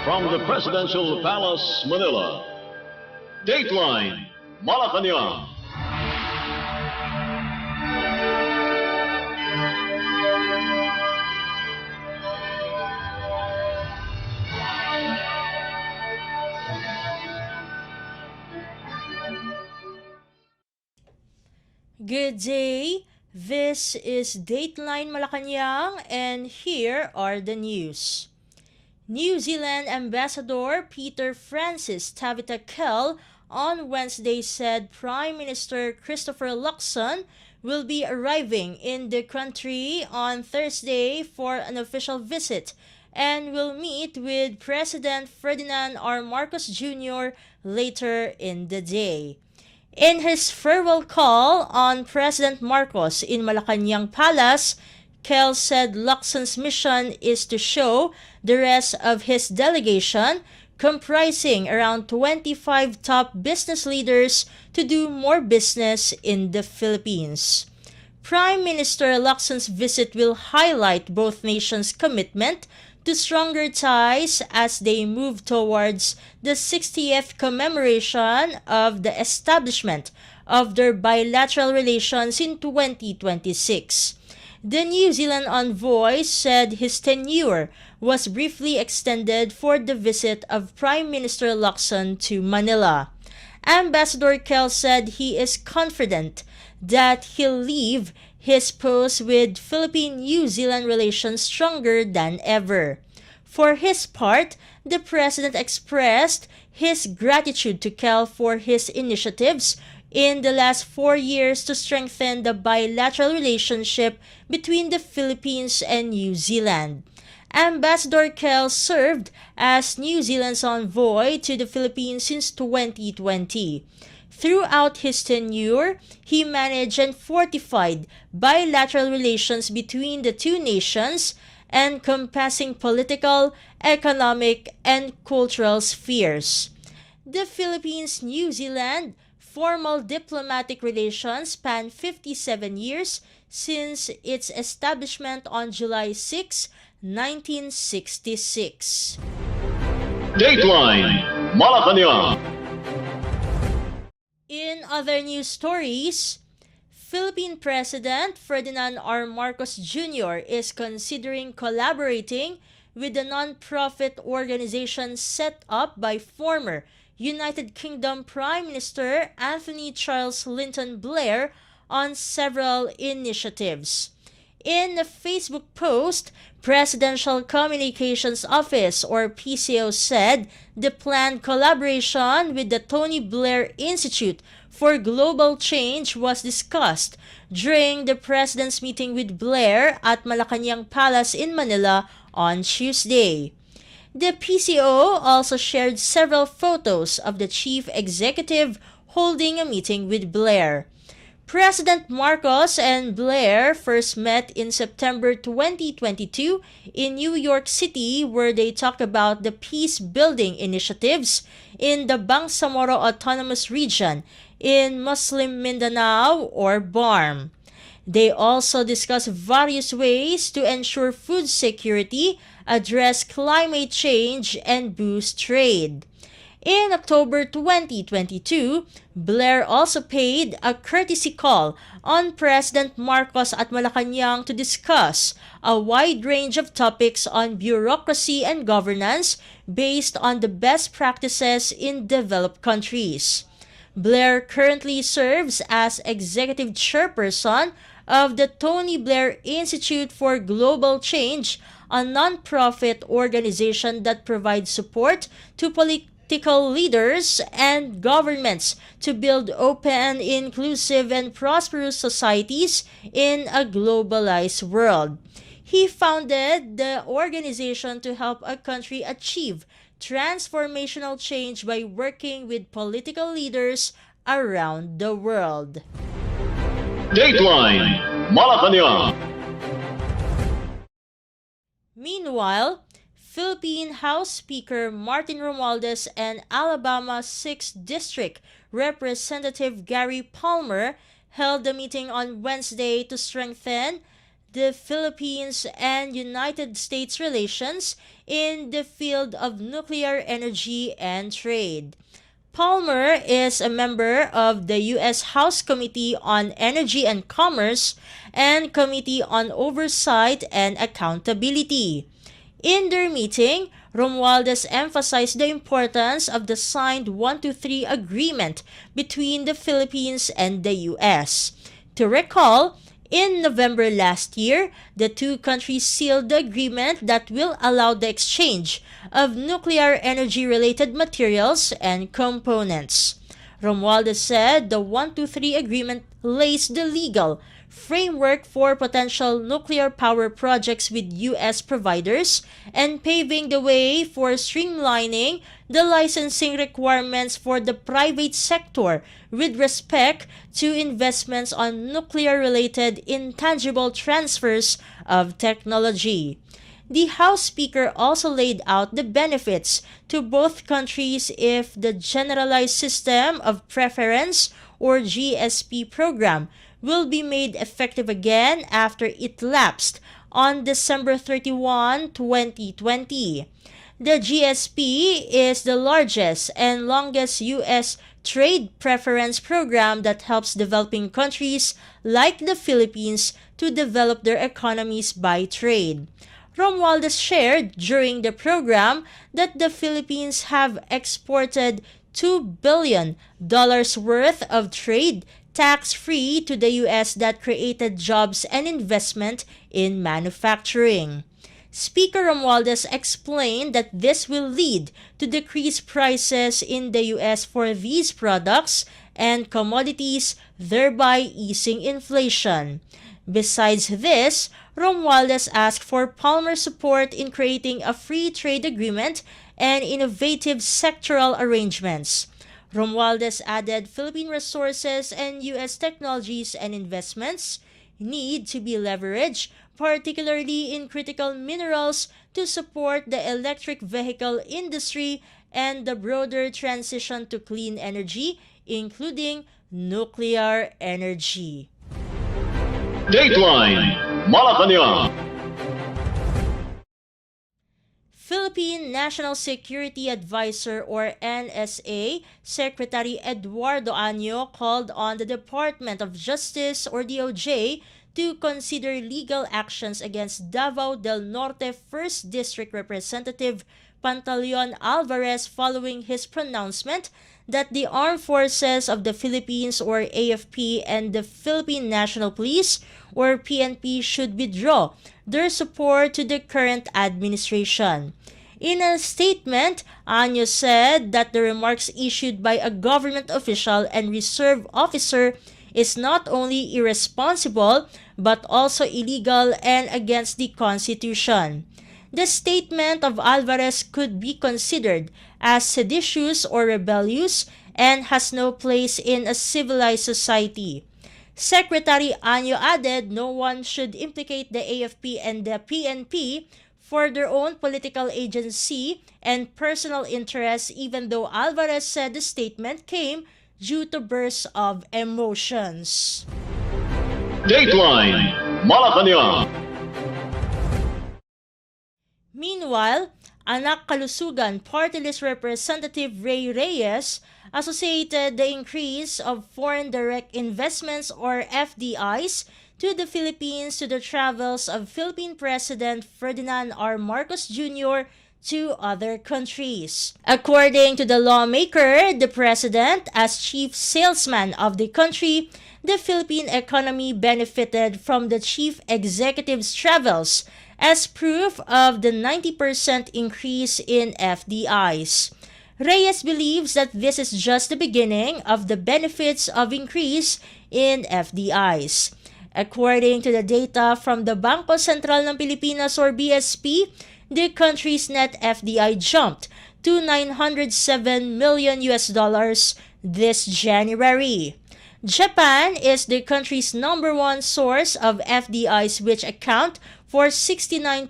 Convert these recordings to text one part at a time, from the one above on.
From the Presidential Palace, Manila, Dateline Malacañang. Good day. This is Dateline Malacañang, and here are the news. New Zealand Ambassador Peter Francis Tabitha Kell on Wednesday said Prime Minister Christopher Luxon will be arriving in the country on Thursday for an official visit and will meet with President Ferdinand R. Marcos Jr. later in the day. In his farewell call on President Marcos in Malacañang Palace, Kell said Luxon's mission is to show the rest of his delegation, comprising around 25 top business leaders, to do more business in the Philippines. Prime Minister Luxon's visit will highlight both nations' commitment to stronger ties as they move towards the 60th commemoration of the establishment of their bilateral relations in 2026. The New Zealand envoy said his tenure was briefly extended for the visit of Prime Minister Luxon to Manila. Ambassador Kell said he is confident that he'll leave his post with Philippine-New Zealand relations stronger than ever. For his part, the President expressed his gratitude to Kell for his initiatives in the last 4 years to strengthen the bilateral relationship between the Philippines and New Zealand. Ambassador Kell served as New Zealand's envoy to the Philippines since 2020. Throughout his tenure, he managed and fortified bilateral relations between the two nations, encompassing political, economic, and cultural spheres. The Philippines-New Zealand formal diplomatic relations span 57 years since its establishment on July 6, 1966. Dateline Malacañang. In other news stories, Philippine President Ferdinand R. Marcos Jr. is considering collaborating with the non-profit organization set up by former United Kingdom Prime Minister Anthony Charles Linton Blair on several initiatives. In a Facebook post, Presidential Communications Office or PCO said the planned collaboration with the Tony Blair Institute for Global Change was discussed during the President's meeting with Blair at Malacañang Palace in Manila on Tuesday. The PCO also shared several photos of the chief executive holding a meeting with Blair. President Marcos and Blair first met in September 2022 in New York City, where they talked about the peace-building initiatives in the Bangsamoro Autonomous Region in Muslim Mindanao or BARM. They also discussed various ways to ensure food security, address climate change, and boost trade. In October 2022, Blair also paid a courtesy call on President Marcos at Malacañang to discuss a wide range of topics on bureaucracy and governance based on the best practices in developed countries. Blair currently serves as executive chairperson of the Tony Blair Institute for Global Change, a non-profit organization that provides support to political leaders and governments to build open, inclusive, and prosperous societies in a globalized world. He founded the organization to help a country achieve transformational change by working with political leaders around the world. Dateline Malacañang. Meanwhile, Philippine House Speaker Martin Romualdez and Alabama 6th District Representative Gary Palmer held a meeting on Wednesday to strengthen the Philippines and United States relations in the field of nuclear energy and trade. Palmer is a member of the U.S. House Committee on Energy and Commerce and Committee on Oversight and Accountability. In their meeting, Romualdez emphasized the importance of the signed 123 agreement between the Philippines and the U.S. To recall, in November last year, the two countries sealed the agreement that will allow the exchange of nuclear energy-related materials and components. Romualdez said the 123 agreement lays the legal framework for potential nuclear power projects with U.S. providers and paving the way for streamlining the licensing requirements for the private sector with respect to investments on nuclear-related intangible transfers of technology. The House Speaker also laid out the benefits to both countries if the Generalized System of Preference or GSP program will be made effective again after it lapsed on December 31, 2020. The GSP is the largest and longest U.S. trade preference program that helps developing countries like the Philippines to develop their economies by trade. Romualdez shared during the program that the Philippines have exported $2 billion worth of trade tax-free to the U.S. that created jobs and investment in manufacturing. Speaker Romualdez explained that this will lead to decreased prices in the U.S. for these products and commodities, thereby easing inflation. Besides this, Romualdez asked for Palmer's support in creating a free trade agreement and innovative sectoral arrangements. Romualdez added Philippine resources and U.S. technologies and investments need to be leveraged, particularly in critical minerals, to support the electric vehicle industry and the broader transition to clean energy, including nuclear energy. Dateline Malacañang. Philippine National Security Advisor or NSA Secretary Eduardo Año called on the Department of Justice or DOJ to consider legal actions against Davao del Norte 1st District Representative Pantaleon Alvarez following his pronouncement that the Armed Forces of the Philippines or AFP and the Philippine National Police or PNP should withdraw their support to the current administration. In a statement, Año said that the remarks issued by a government official and reserve officer is not only irresponsible but also illegal and against the Constitution. The statement of Alvarez could be considered as seditious or rebellious and has no place in a civilized society. Secretary Año added no one should implicate the AFP and the PNP for their own political agency and personal interests, even though Alvarez said the statement came due to bursts of emotions. Dateline Malacañang. Meanwhile, Anak Kalusugan Party List Representative Ray Reyes associated the increase of foreign direct investments or FDIs to the Philippines to the travels of Philippine President Ferdinand R. Marcos Jr. to other countries. According to the lawmaker, the president, as chief salesman of the country, the Philippine economy benefited from the chief executive's travels as proof of the 90% increase in FDIs. Reyes believes that this is just the beginning of the benefits of increase in FDIs. According to the data from the Bangko Sentral ng Pilipinas or BSP, the country's net FDI jumped to $907 million this January. Japan is the country's number one source of FDIs, which account for 69%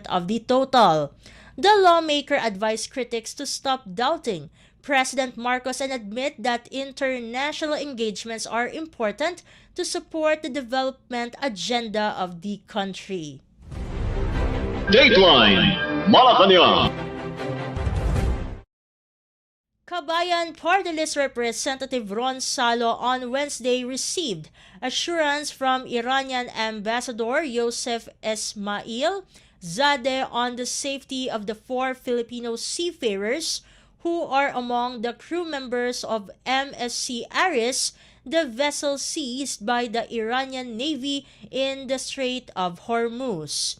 of the total. The lawmaker advised critics to stop doubting President Marcos and admit that international engagements are important to support the development agenda of the country. Dateline Malacañang. Kabayan Party List Representative Ron Salo on Wednesday received assurance from Iranian Ambassador Yosef Esmail Zadeh on the safety of the 4 Filipino seafarers who are among the crew members of MSC Aris, the vessel seized by the Iranian Navy in the Strait of Hormuz.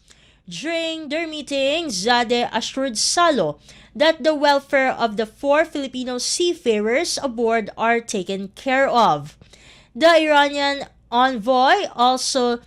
During their meeting, Zadeh assured Salo that the welfare of the 4 Filipino seafarers aboard are taken care of. The Iranian envoy also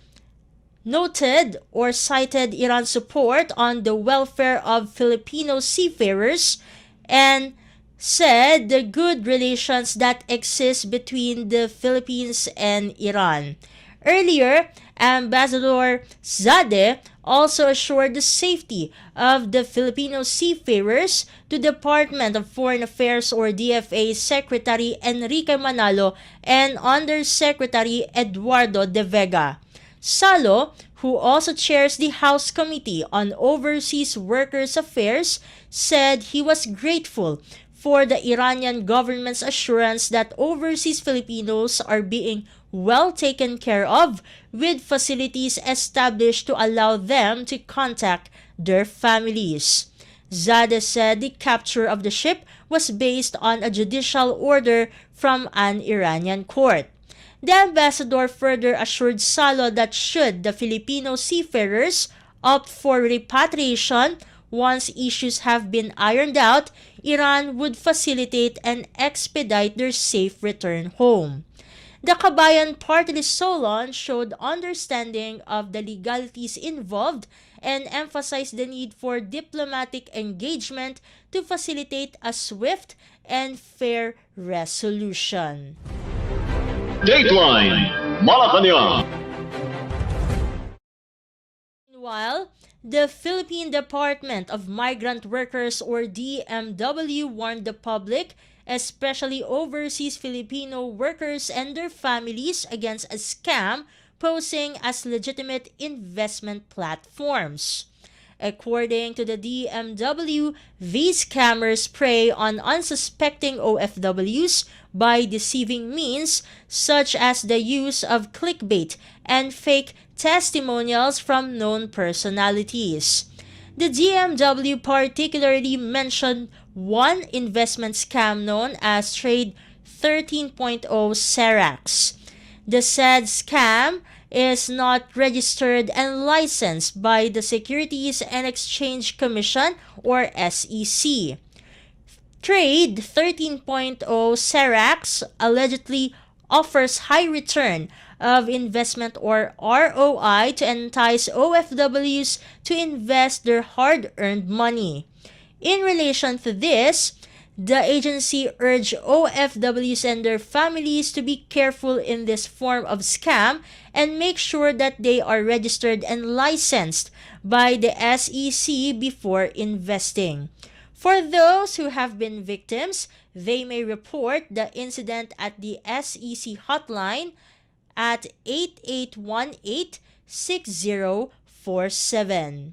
noted or cited Iran's support on the welfare of Filipino seafarers and said the good relations that exist between the Philippines and Iran. Earlier, Ambassador Zadeh also assured the safety of the Filipino seafarers to Department of Foreign Affairs or DFA Secretary Enrique Manalo and Undersecretary Eduardo De Vega. Salo, who also chairs the House Committee on Overseas Workers Affairs, said he was grateful for the Iranian government's assurance that overseas Filipinos are being well taken care of, with facilities established to allow them to contact their families. Zadeh said the capture of the ship was based on a judicial order from an Iranian court. The ambassador further assured Salo that should the Filipino seafarers opt for repatriation, once issues have been ironed out, Iran would facilitate and expedite their safe return home. The Kabayan Party List Solon showed understanding of the legalities involved and emphasized the need for diplomatic engagement to facilitate a swift and fair resolution. Dateline Malacañang. Meanwhile, the Philippine Department of Migrant Workers or DMW warned the public, especially overseas Filipino workers and their families, against a scam posing as legitimate investment platforms. According to the DMW, these scammers prey on unsuspecting OFWs by deceiving means such as the use of clickbait and fake testimonials from known personalities. The DMW particularly mentioned one investment scam known as Trade 13.0 Serax. The said scam is not registered and licensed by the Securities and Exchange Commission or SEC. Trade 13.0 Serax allegedly offers high return of investment or ROI to entice OFWs to invest their hard-earned money. In relation to this, the agency urged OFWs and their families to be careful in this form of scam and make sure that they are registered and licensed by the SEC before investing. For those who have been victims, they may report the incident at the SEC hotline at 8818-6047.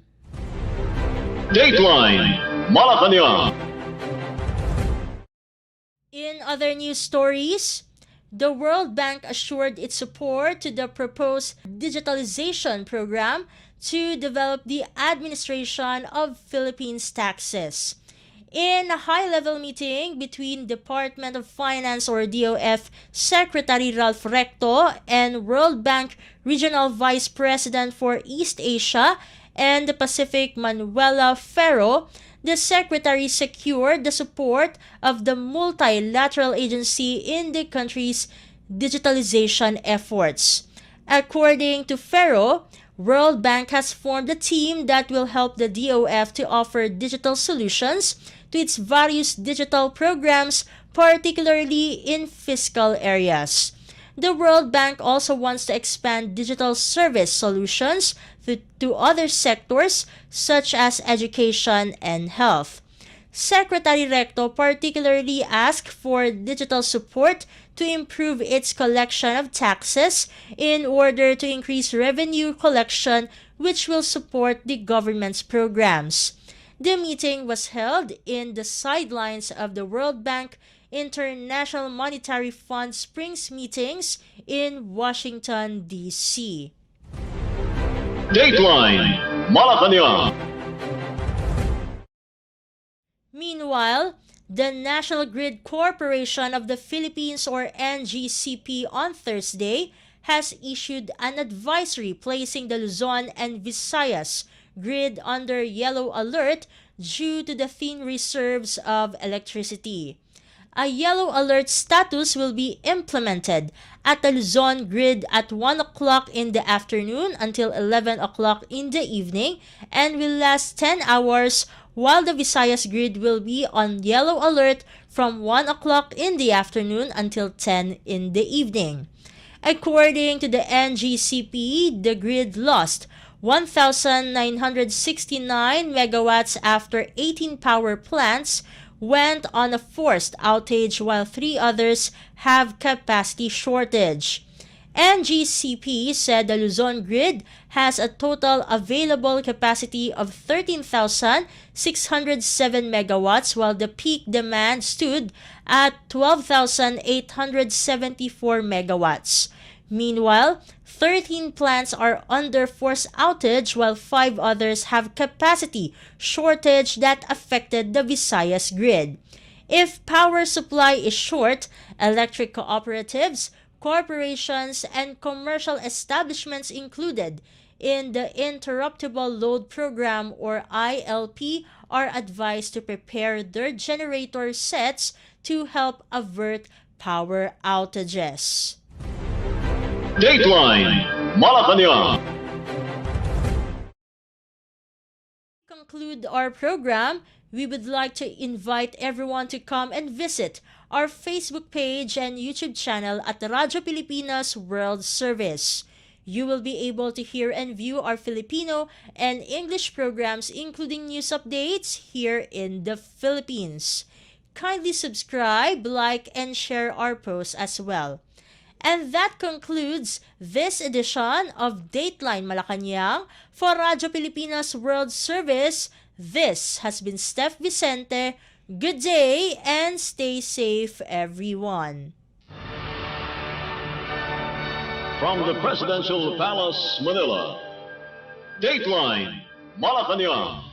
Dateline Malacañang. In other news stories, the World Bank assured its support to the proposed digitalization program to develop the administration of Philippines taxes. In a high-level meeting between Department of Finance or DOF Secretary Ralph Recto and World Bank Regional Vice President for East Asia and the Pacific Manuela Ferro, the Secretary secured the support of the multilateral agency in the country's digitalization efforts. According to Ferro, World Bank has formed a team that will help the DOF to offer digital solutions to its various digital programs, particularly in fiscal areas. The World Bank also wants to expand digital service solutions to other sectors such as education and health. Secretary Recto particularly asked for digital support to improve its collection of taxes in order to increase revenue collection, which will support the government's programs. The meeting was held in the sidelines of the World Bank International Monetary Fund Springs meetings in Washington, D.C. Dateline Malacañang. Meanwhile, the National Grid Corporation of the Philippines, or NGCP, on Thursday has issued an advisory placing the Luzon and Visayas grid under yellow alert due to the thin reserves of electricity. A yellow alert status will be implemented at the Luzon grid at 1 o'clock in the afternoon until 11 o'clock in the evening and will last 10 hours, while the Visayas grid will be on yellow alert from 1 o'clock in the afternoon until 10 in the evening. According to the NGCP, the grid lost 1,969 megawatts after 18 power plants went on a forced outage, while 3 others have capacity shortage. NGCP said the Luzon grid has a total available capacity of 13,607 megawatts, while the peak demand stood at 12,874 megawatts. Meanwhile, 13 plants are under forced outage, while 5 others have capacity shortage that affected the Visayas grid. If power supply is short, electric cooperatives, corporations, and commercial establishments included in the Interruptible Load Program, or ILP, are advised to prepare their generator sets to help avert power outages. Dateline Malacañang. To conclude our program, we would like to invite everyone to come and visit our Facebook page and YouTube channel at Radyo Pilipinas World Service. You will be able to hear and view our Filipino and English programs, including news updates here in the Philippines. Kindly subscribe, like, and share our posts as well. And that concludes this edition of Dateline Malacañang for Radyo Pilipinas World Service. This has been Steph Vicente. Good day and stay safe, everyone. From the Presidential Palace, Manila, Dateline Malacañang.